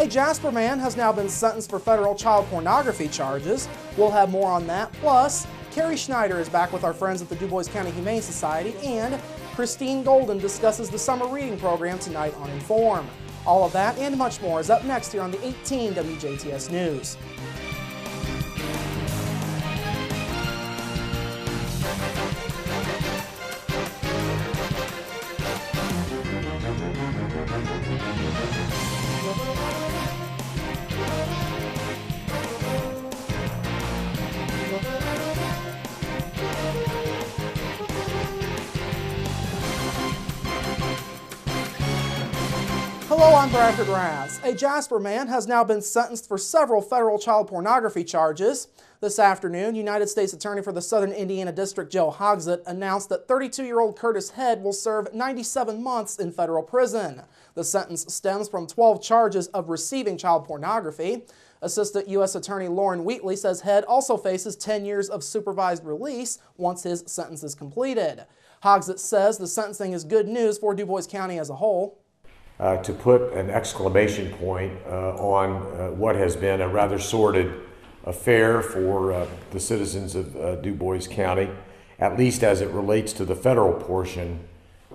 A Jasper man has now been sentenced for federal child pornography charges. We'll have more on that. Plus, Carrie Schneider is back with our friends at the Du Bois County Humane Society, and Christine Golden discusses the summer reading program tonight on Inform. All of that and much more is up next here on the 18 WJTS News. Hello, I'm Bradford Raths. A Jasper man has now been sentenced for several federal child pornography charges. This afternoon, United States Attorney for the Southern Indiana District Joe Hogsett announced that 32-year-old Curtis Head will serve 97 months in federal prison. The sentence stems from 12 charges of receiving child pornography. Assistant U.S. Attorney Lauren Wheatley says Head also faces 10 years of supervised release once his sentence is completed. Hogsett says the sentencing is good news for Du Bois County as a whole. To put an exclamation point on what has been a rather sordid affair for the citizens of Du Bois County, at least as it relates to the federal portion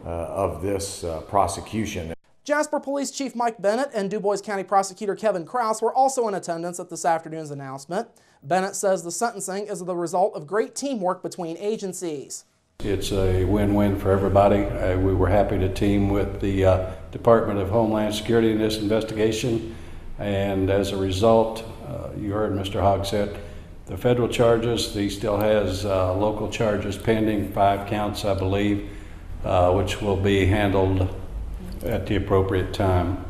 of this prosecution. Jasper Police Chief Mike Bennett and Du Bois County Prosecutor Kevin Krause were also in attendance at this afternoon's announcement. Bennett says the sentencing is the result of great teamwork between agencies. It's a win-win for everybody. We were happy to team with the Department of Homeland Security in this investigation, and as a result, you heard Mr. Hogsett, the federal charges, he still has local charges pending, 5 counts I believe, which will be handled at the appropriate time.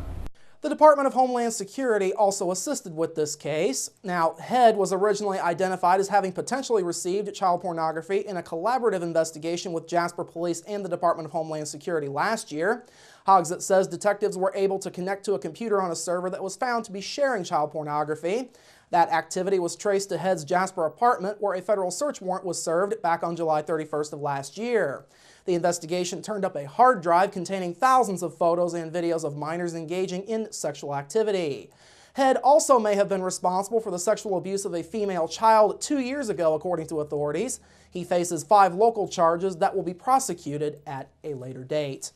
The Department of Homeland Security also assisted with this case. Now, Head was originally identified as having potentially received child pornography in a collaborative investigation with Jasper Police and the Department of Homeland Security last year. Hogsett says detectives were able to connect to a computer on a server that was found to be sharing child pornography. That activity was traced to Head's Jasper apartment, where a federal search warrant was served back on July 31st of last year. The investigation turned up a hard drive containing thousands of photos and videos of minors engaging in sexual activity. Head also may have been responsible for the sexual abuse of a female child 2 years ago, according to authorities. He faces 5 local charges that will be prosecuted at a later date.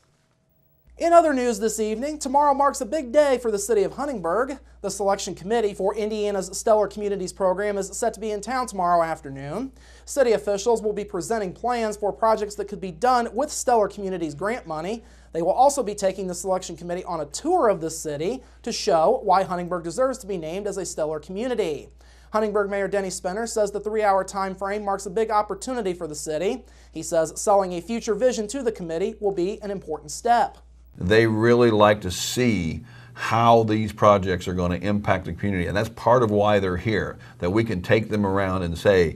In other news this evening, tomorrow marks a big day for the city of Huntingburg. The selection committee for Indiana's Stellar Communities program is set to be in town tomorrow afternoon. City officials will be presenting plans for projects that could be done with Stellar Communities grant money. They will also be taking the selection committee on a tour of the city to show why Huntingburg deserves to be named as a stellar community. Huntingburg Mayor Denny Spinner says the 3-hour time frame marks a big opportunity for the city. He says selling a future vision to the committee will be an important step. They really like to see how these projects are going to impact the community, and that's part of why they're here, that we can take them around and say,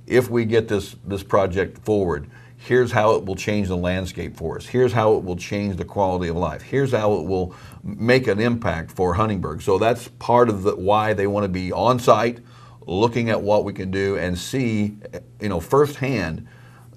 if we get this project forward, here's how it will change the landscape for us, here's how it will change the quality of life, here's how it will make an impact for Huntingburg. So that's part of why they want to be on site, looking at what we can do and see, firsthand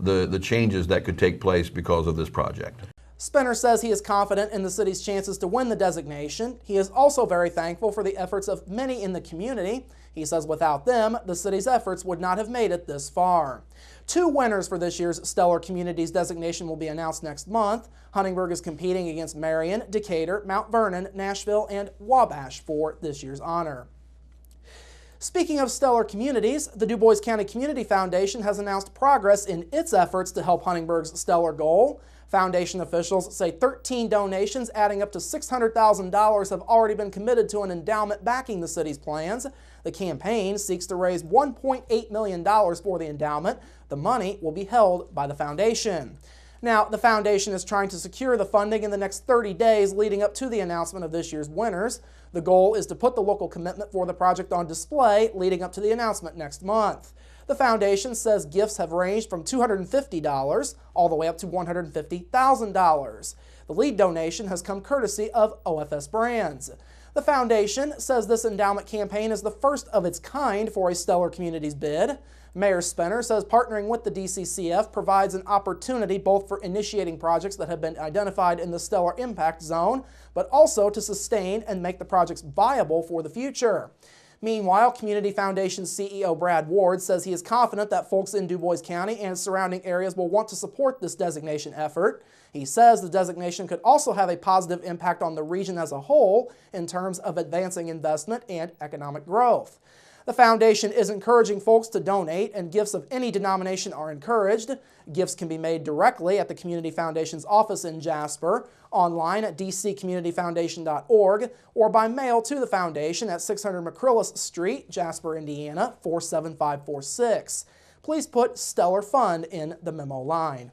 the changes that could take place because of this project. Spinner says he is confident in the city's chances to win the designation. He is also very thankful for the efforts of many in the community. He says without them, the city's efforts would not have made it this far. 2 winners for this year's Stellar Communities designation will be announced next month. Huntingburg is competing against Marion, Decatur, Mount Vernon, Nashville, and Wabash for this year's honor. Speaking of stellar communities, the Du Bois County Community Foundation has announced progress in its efforts to help Huntingburg's stellar goal. Foundation officials say 13 donations adding up to $600,000 have already been committed to an endowment backing the city's plans. The campaign seeks to raise $1.8 million for the endowment. The money will be held by the foundation. Now, the foundation is trying to secure the funding in the next 30 days leading up to the announcement of this year's winners. The goal is to put the local commitment for the project on display leading up to the announcement next month. The foundation says gifts have ranged from $250 all the way up to $150,000. The lead donation has come courtesy of OFS Brands. The foundation says this endowment campaign is the first of its kind for a Stellar Communities bid. Mayor Spinner says partnering with the DCCF provides an opportunity both for initiating projects that have been identified in the Stellar Impact Zone, but also to sustain and make the projects viable for the future. Meanwhile, Community Foundation CEO Brad Ward says he is confident that folks in Dubois County and surrounding areas will want to support this designation effort. He says the designation could also have a positive impact on the region as a whole in terms of advancing investment and economic growth. The foundation is encouraging folks to donate, and gifts of any denomination are encouraged. Gifts can be made directly at the Community Foundation's office in Jasper, online at dccommunityfoundation.org, or by mail to the foundation at 600 McCrillis Street, Jasper, Indiana, 47546. Please put Stellar Fund in the memo line.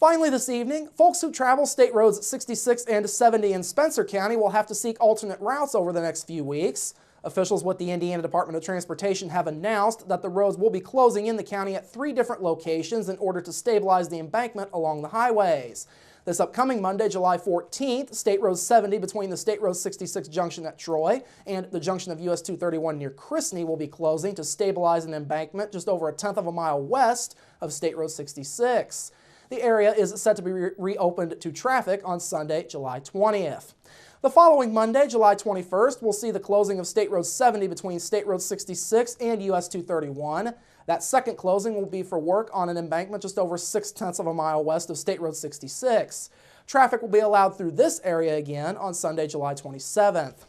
Finally this evening, folks who travel State Roads 66 and 70 in Spencer County will have to seek alternate routes over the next few weeks. Officials with the Indiana Department of Transportation have announced that the roads will be closing in the county at 3 different locations in order to stabilize the embankment along the highways. This upcoming Monday, July 14th, State Road 70 between the State Road 66 junction at Troy and the junction of US 231 near Chrisney will be closing to stabilize an embankment just over 1/10 of a mile west of State Road 66. The area is set to be reopened to traffic on Sunday, July 20th. The following Monday, July 21st, we'll see the closing of State Road 70 between State Road 66 and US 231. That second closing will be for work on an embankment just over 6/10 of a mile west of State Road 66. Traffic will be allowed through this area again on Sunday, July 27th.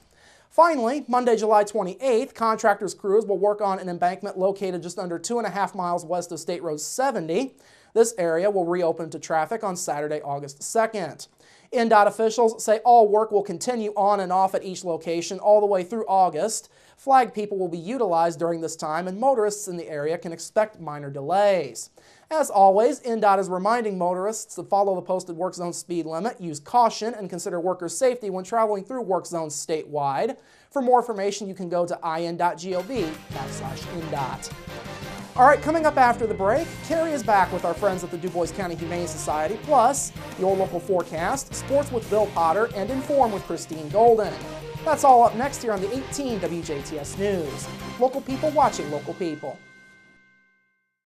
Finally, Monday, July 28th, contractors' crews will work on an embankment located just under 2.5 miles west of State Road 70. This area will reopen to traffic on Saturday, August 2nd. INDOT officials say all work will continue on and off at each location all the way through August. Flag people will be utilized during this time, and motorists in the area can expect minor delays. As always, INDOT is reminding motorists to follow the posted work zone speed limit, use caution, and consider workers' safety when traveling through work zones statewide. For more information, you can go to in.gov/INDOT. All right, coming up after the break, Carrie is back with our friends at the Dubois County Humane Society, plus your local forecast, sports with Bill Potter, and Inform with Christine Golden. That's all up next here on the 18 WJTS News. Local people watching local people.